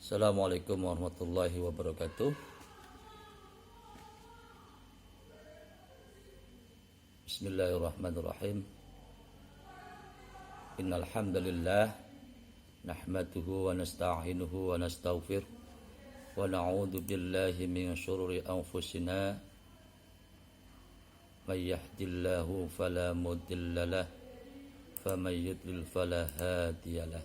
Assalamualaikum warahmatullahi wabarakatuh. Bismillahirrahmanirrahim. Innal hamdalillah nahmaduhu wa nasta'inuhu wa nastaghfir wa na'udzu billahi min shururi anfusina may yahdihillahu fala mudilla lahu wa may yudlil fala hadiyalah.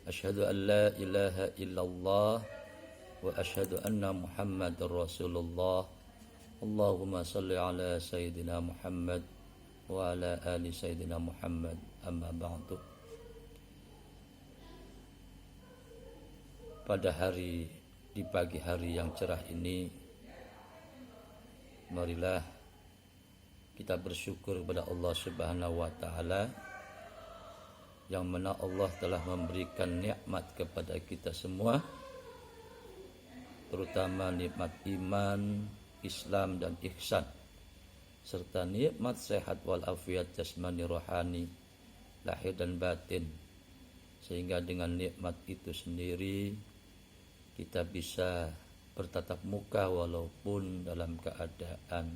Asyhadu an la ilaha illallah wa asyhadu anna Muhammadar Rasulullah. Allahumma salli ala Sayyidina Muhammad wa ala ali Sayyidina Muhammad. Amma ba'du. Pada di pagi hari yang cerah ini, marilah kita bersyukur kepada Allah Subhanahu wa taala yang mana Allah telah memberikan nikmat kepada kita semua, terutama nikmat iman, Islam dan ihsan, serta nikmat sehat walafiat jasmani rohani, lahir dan batin, sehingga dengan nikmat itu sendiri kita bisa bertatap muka walaupun dalam keadaan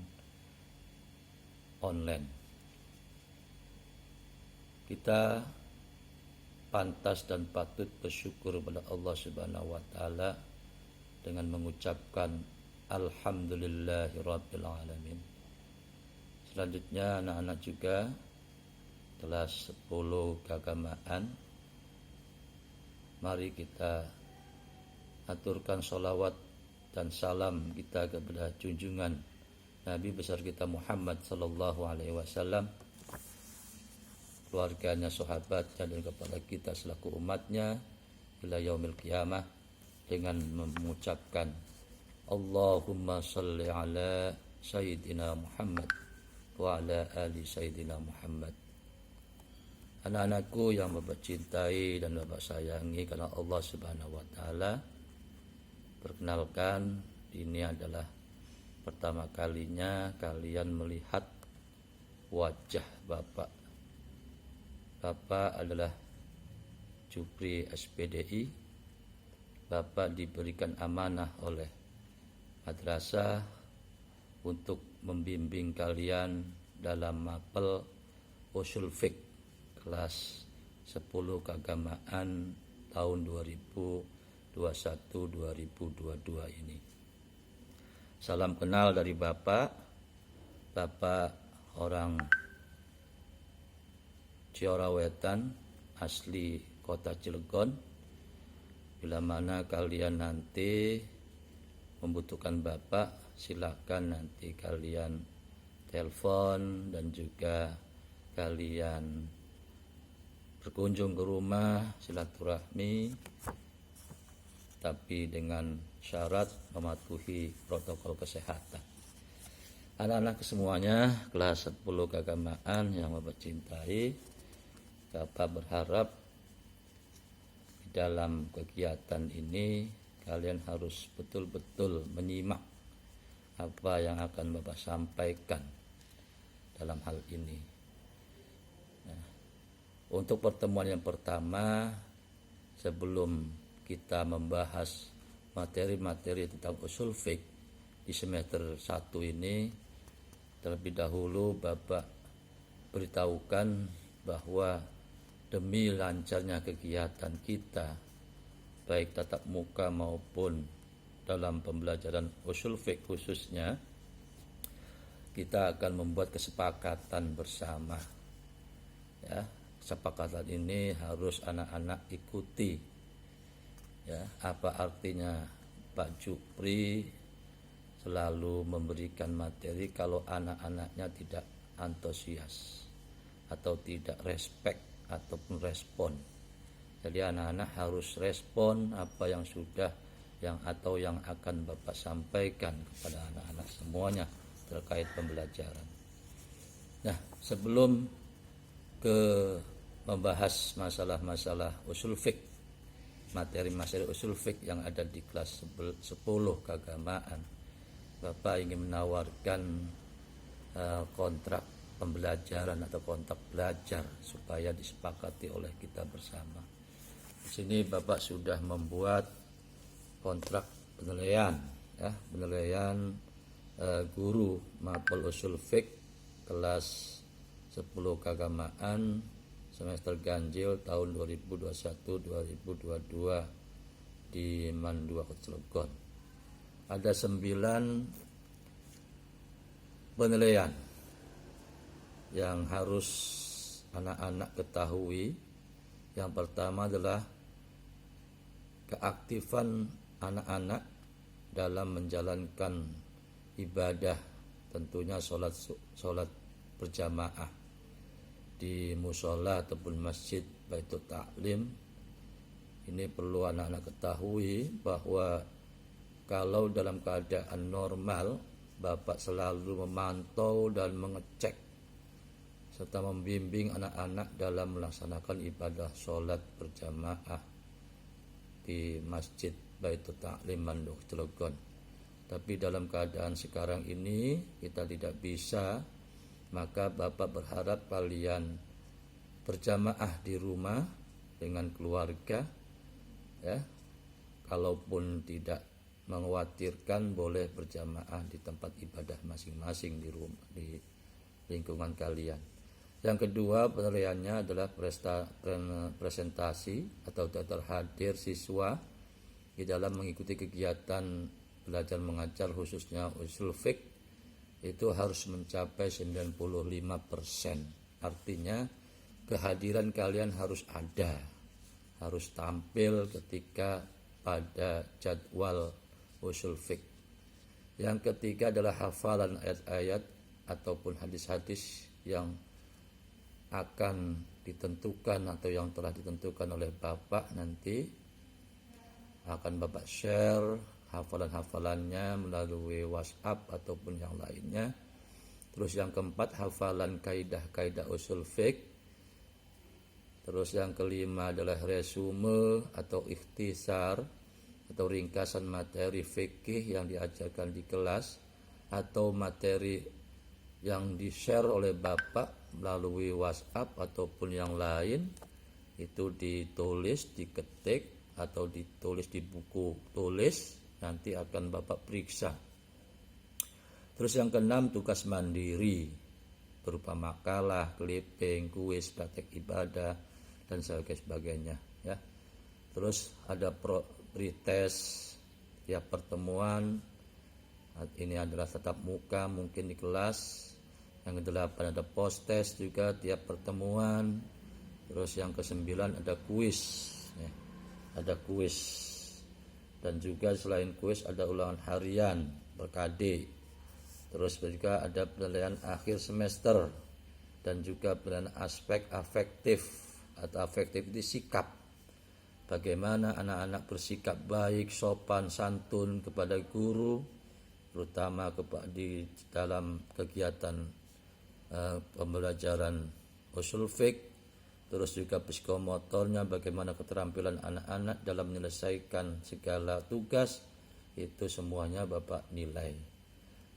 online. Kita pantas dan patut bersyukur kepada Allah Subhanahu wa taala dengan mengucapkan alhamdulillahirabbil alamin. Selanjutnya anak-anak juga kelas 10 keagamaan, mari kita aturkan sholawat dan salam kita kepada junjungan Nabi besar kita Muhammad sallallahu alaihi wasallam, keluarganya, sahabatnya, dan kepada kita selaku umatnya ila yaumil qiyamah, dengan mengucapkan Allahumma salli ala Sayyidina Muhammad wa ala ali Sayyidina Muhammad. Anak-anakku yang Bapak cintai dan Bapak sayangi karena Allah Subhanahu wa taala, perkenalkan, ini adalah pertama kalinya kalian melihat wajah Bapak. Bapak adalah Jupri SPDI. Bapak diberikan amanah oleh madrasah untuk membimbing kalian dalam mapel usul fiqh kelas 10 keagamaan tahun 2021-2022 ini. Salam kenal dari Bapak. Bapak orang Ciarawetan, asli kota Cilegon. Bila mana kalian nanti membutuhkan Bapak, silakan nanti kalian telepon dan juga kalian berkunjung ke rumah silaturahmi, tapi dengan syarat mematuhi protokol kesehatan. Anak-anak semuanya kelas 10 keagamaan yang Bapak cintai, Bapak berharap di dalam kegiatan ini kalian harus betul-betul menyimak apa yang akan Bapak sampaikan dalam hal ini. Nah, untuk pertemuan yang pertama, sebelum kita membahas materi-materi tentang usul fiqh di semester 1 ini, terlebih dahulu Bapak beritahukan bahwa demi lancarnya kegiatan kita, baik tatap muka maupun dalam pembelajaran usul fiqh khususnya, kita akan membuat kesepakatan bersama. Ya, kesepakatan ini harus anak-anak ikuti. Ya, apa artinya Pak Jupri selalu memberikan materi kalau anak-anaknya tidak antusias atau tidak respect ataupun respon. Jadi anak-anak harus respon apa yang sudah atau yang akan Bapak sampaikan kepada anak-anak semuanya terkait pembelajaran. Nah, sebelum ke membahas masalah-masalah usul fiqh, materi-materi usul fiqh yang ada di kelas 10 keagamaan, Bapak ingin menawarkan kontrak pembelajaran atau kontrak belajar supaya disepakati oleh kita bersama. Di sini Bapak sudah membuat kontrak penilaian, ya, penilaian guru mapel usul fiqh kelas 10 keagamaan semester ganjil tahun 2021-2022 di Mandua Cilegon. Ada 9 penilaian yang harus anak-anak ketahui. Yang pertama adalah keaktifan anak-anak dalam menjalankan ibadah, tentunya sholat berjamaah di musola ataupun masjid Baitul Ta'lim. Ini perlu anak-anak ketahui bahwa kalau dalam keadaan normal, Bapak selalu memantau dan mengecek serta membimbing anak-anak dalam melaksanakan ibadah sholat berjamaah di Masjid Baitul Ta'lim Manduk Cilegon. Tapi dalam keadaan sekarang ini kita tidak bisa, maka Bapak berharap kalian berjamaah di rumah dengan keluarga, ya. Kalaupun tidak mengkhawatirkan, boleh berjamaah di tempat ibadah masing-masing di rumah, di lingkungan kalian. Yang kedua penilaiannya adalah presentasi atau terhadir siswa di dalam mengikuti kegiatan belajar mengajar khususnya usul fiqh itu harus mencapai 95%. Artinya kehadiran kalian harus ada, harus tampil ketika pada jadwal usul fiqh. Yang ketiga adalah hafalan ayat-ayat ataupun hadis-hadis yang akan ditentukan atau yang telah ditentukan oleh Bapak. Nanti akan Bapak share hafalan-hafalannya melalui WhatsApp ataupun yang lainnya. Terus yang keempat hafalan kaidah-kaidah usul fiqh. Terus yang kelima adalah resume atau ikhtisar atau ringkasan materi fikih yang diajarkan di kelas atau materi yang di-share oleh Bapak melalui WhatsApp ataupun yang lain, itu ditulis, diketik atau ditulis di buku tulis, nanti akan Bapak periksa. Terus yang keenam tugas mandiri berupa makalah, clipping, kuis, praktek ibadah dan sebagainya, ya. Terus ada pretest tiap pertemuan. Ini adalah tatap muka mungkin di kelas. Yang kedelapan ada post test juga tiap pertemuan. Terus yang kesembilan ada kuis, ya. Ada kuis. Dan juga selain kuis ada ulangan harian per-KD. Terus juga ada penilaian akhir semester dan juga penilaian aspek afektif atau afektif di sikap. Bagaimana anak-anak bersikap baik, sopan, santun kepada guru, terutama di dalam kegiatan pembelajaran usul fiqh. Terus juga psikomotornya, bagaimana keterampilan anak-anak dalam menyelesaikan segala tugas, itu semuanya Bapak nilai.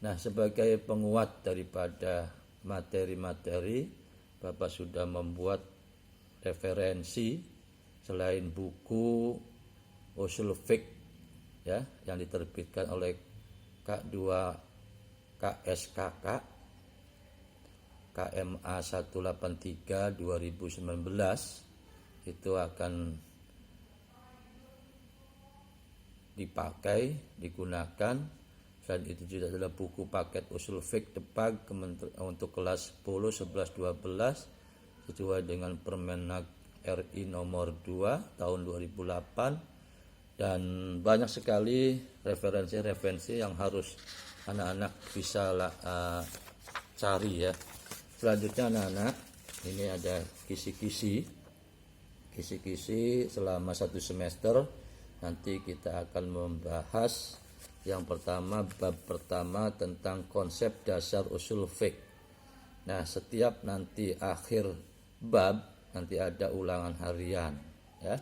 Nah, sebagai penguat daripada materi-materi, Bapak sudah membuat referensi selain buku usul fiqh, ya, yang diterbitkan oleh K2 KSKK KMA 183 2019, itu akan dipakai, digunakan. Dan itu juga adalah buku paket usul fiqh Depag untuk kelas 10, 11, 12 sesuai dengan Permenak RI nomor 2 tahun 2008. Dan banyak sekali referensi-referensi yang harus anak-anak bisa cari, ya. Selanjutnya anak-anak, ini ada kisi-kisi selama 1 semester. Nanti kita akan membahas yang pertama, bab pertama tentang konsep dasar usul fiqh. Nah, setiap nanti akhir bab nanti ada ulangan harian, ya.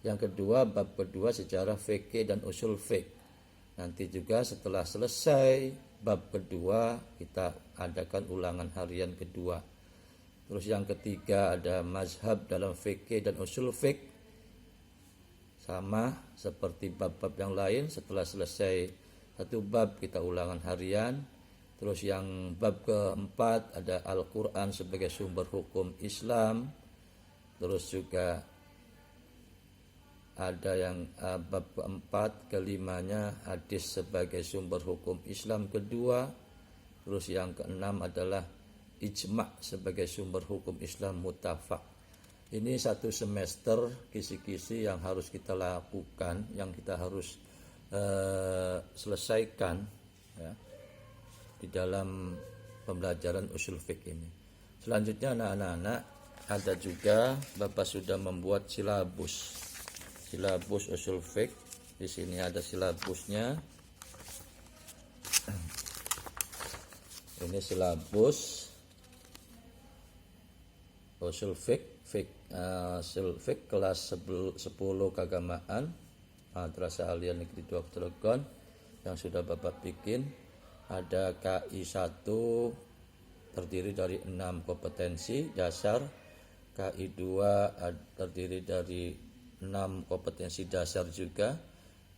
Yang kedua, bab kedua sejarah fikih dan usul fiqh. Nanti juga setelah selesai bab kedua kita adakan ulangan harian kedua. Terus yang ketiga ada mazhab dalam fikih dan usul fiqh. sama seperti bab-bab yang lain. Setelah selesai satu bab kita ulangan harian. Terus yang bab keempat ada Al-Quran sebagai sumber hukum Islam. Terus juga ada yang bab keempat, kelimanya hadis sebagai sumber hukum Islam kedua. Terus yang keenam adalah ijma' sebagai sumber hukum Islam muttafaq. Ini satu semester kisi-kisi yang harus kita lakukan, yang kita harus selesaikan ya, di dalam pembelajaran usul fiqh ini. Selanjutnya anak-anak, ada juga Bapak sudah membuat silabus usul fiqh. Di sini ada silabusnya. Ini silabus usul fiqh kelas 10 keagamaan Madrasah Aliyah Negeri 2 Cilegon yang sudah Bapak bikin. Ada KI 1 terdiri dari 6 kompetensi dasar, KI 2 terdiri dari 6 kompetensi dasar juga,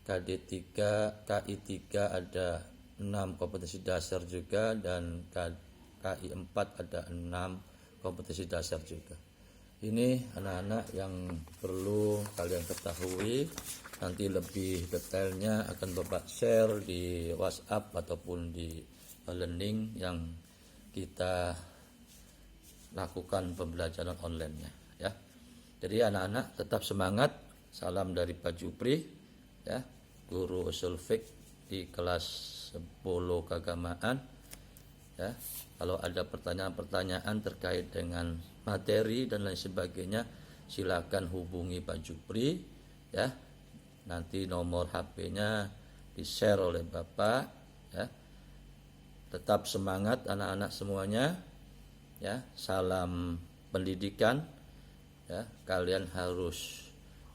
KI 3 ada 6 kompetensi dasar juga, dan KI 4 ada 6 kompetensi dasar juga. Ini anak-anak yang perlu kalian ketahui. Nanti lebih detailnya akan Bapak share di WhatsApp ataupun di learning yang kita lakukan pembelajaran online-nya ya. Jadi anak-anak tetap semangat. Salam dari Pak Jupri ya, guru usul fiqh di kelas 10 keagamaan ya. Kalau ada pertanyaan-pertanyaan terkait dengan materi dan lain sebagainya, silakan hubungi Pak Jupri ya. Nanti nomor HP-nya di-share oleh Bapak ya. Tetap semangat anak-anak semuanya ya. Salam pendidikan ya. Kalian harus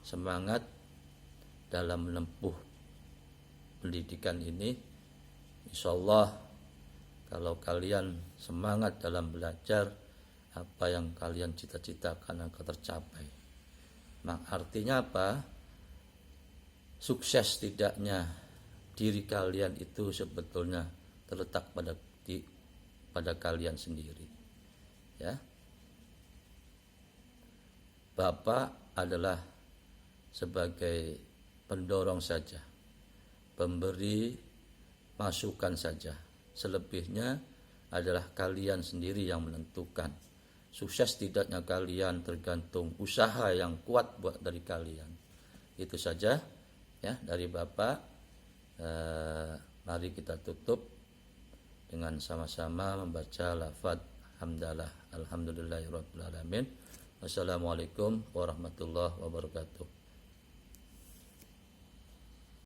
semangat dalam menempuh pendidikan ini. Insyaallah kalau kalian semangat dalam belajar, apa yang kalian cita-citakan akan tercapai. Artinya apa? Sukses tidaknya diri kalian itu sebetulnya terletak pada kalian sendiri ya. Bapak adalah sebagai pendorong saja, pemberi masukan saja. Selebihnya adalah kalian sendiri yang menentukan. Sukses tidaknya kalian tergantung usaha yang kuat buat dari kalian. Itu saja ya dari Bapak. Mari kita tutup dengan sama-sama membaca lafaz hamdalah. Alhamdulillahirabbil alamin. Wassalamualaikum warahmatullahi wabarakatuh.